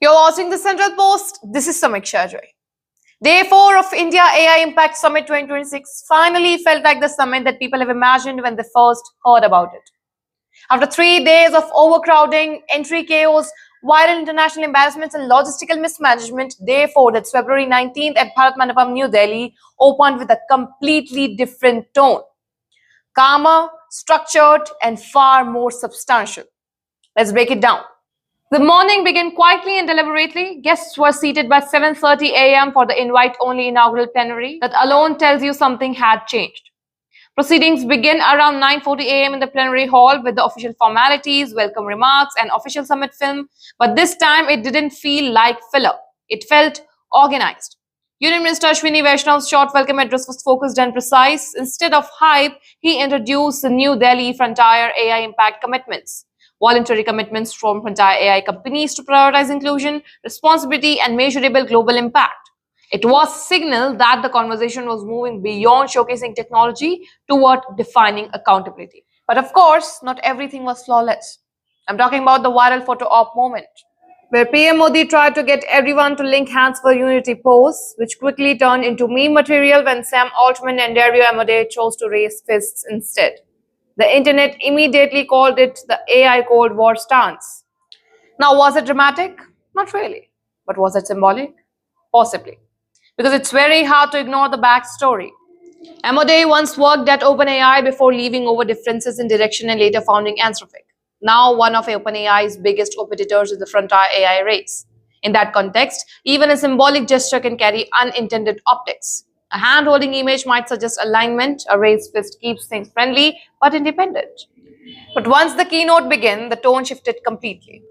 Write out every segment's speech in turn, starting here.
You're watching the Central Post. This is Samiksha Joy. Day 4 of India AI Impact Summit 2026 finally felt like the summit that people have imagined when they first heard about it. After 3 days of overcrowding, entry chaos, viral international embarrassments, and logistical mismanagement, Day 4, that's February 19th at Bharat Mandapam, New Delhi, opened with a completely different tone. Calmer, structured, and far more substantial. Let's break it down. The morning began quietly and deliberately. Guests were seated by 7:30 a.m. for the invite-only inaugural plenary. That alone tells you something had changed. Proceedings began around 9:40 a.m. in the plenary hall with the official formalities, welcome remarks, and official summit film. But this time, it didn't feel like filler. It felt organized. Union Minister Ashwini Vaishnav's short welcome address was focused and precise. Instead of hype, he introduced the New Delhi Frontier AI Impact Commitments. Voluntary commitments from Frontier AI companies to prioritize inclusion, responsibility, and measurable global impact. It was a signal that the conversation was moving beyond showcasing technology toward defining accountability. But of course, not everything was flawless. I'm talking about the viral photo op moment, where PM Modi tried to get everyone to link hands for unity pose, which quickly turned into meme material when Sam Altman and Dario Amodei chose to raise fists instead. The internet immediately called it the AI Cold War stance. Now, was it dramatic? Not really. But was it symbolic? Possibly. Because it's very hard to ignore the backstory. Amodei once worked at OpenAI before leaving over differences in direction and later founding Anthropic. Now, one of OpenAI's biggest competitors is the Frontier AI race. In that context, even a symbolic gesture can carry unintended optics. A hand-holding image might suggest alignment. A raised fist keeps things friendly but independent. But once the keynote began, the tone shifted completely.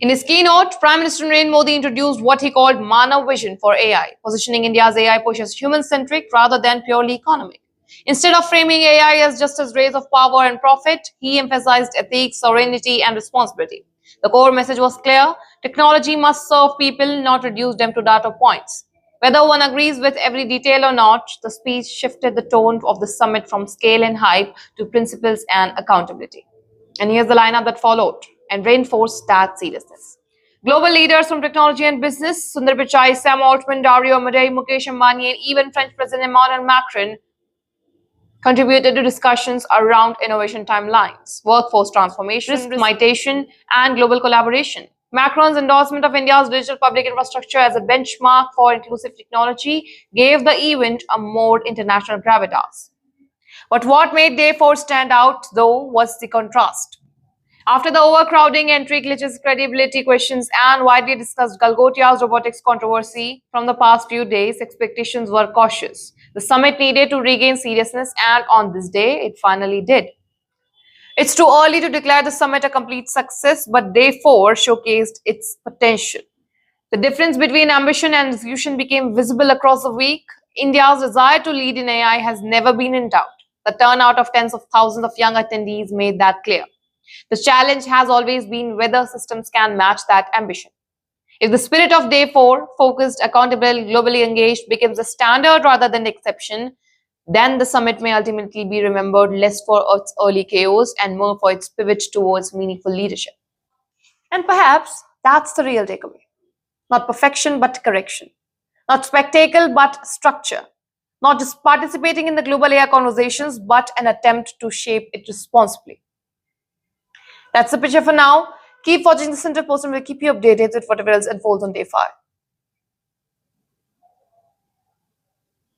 In his keynote, Prime Minister Narendra Modi introduced what he called Manav Vision for AI, positioning India's AI push as human-centric rather than purely economic. Instead of framing AI as just a race of power and profit, he emphasized ethics, sovereignty, and responsibility. The core message was clear: technology must serve people, not reduce them to data points. Whether one agrees with every detail or not, the speech shifted the tone of the summit from scale and hype to principles and accountability. And here's the lineup that followed and reinforced that seriousness. Global leaders from technology and business, Sundar Pichai, Sam Altman, Dario Amodei, Mukesh Ambani, and even French President Emmanuel Macron contributed to discussions around innovation timelines, workforce transformation, risk mitigation, and global collaboration. Macron's endorsement of India's digital public infrastructure as a benchmark for inclusive technology gave the event a more international gravitas. But what made Day 4 stand out, though, was the contrast. After the overcrowding, entry glitches, credibility questions, and widely discussed Galgotia's robotics controversy from the past few days, expectations were cautious. The summit needed to regain seriousness, and on this day, it finally did. It's too early to declare the summit a complete success, but Day 4 showcased its potential. The difference between ambition and execution became visible across the week. India's desire to lead in AI has never been in doubt. The turnout of tens of thousands of young attendees made that clear. The challenge has always been whether systems can match that ambition. If the spirit of Day 4, focused, accountable, globally engaged, becomes the standard rather than the exception, then the summit may ultimately be remembered less for its early chaos and more for its pivot towards meaningful leadership. And perhaps that's the real takeaway. Not perfection, but correction. Not spectacle, but structure. Not just participating in the global AI conversations, but an attempt to shape it responsibly. That's the picture for now. Keep watching the Central Post and we'll keep you updated with whatever else unfolds on Day 5.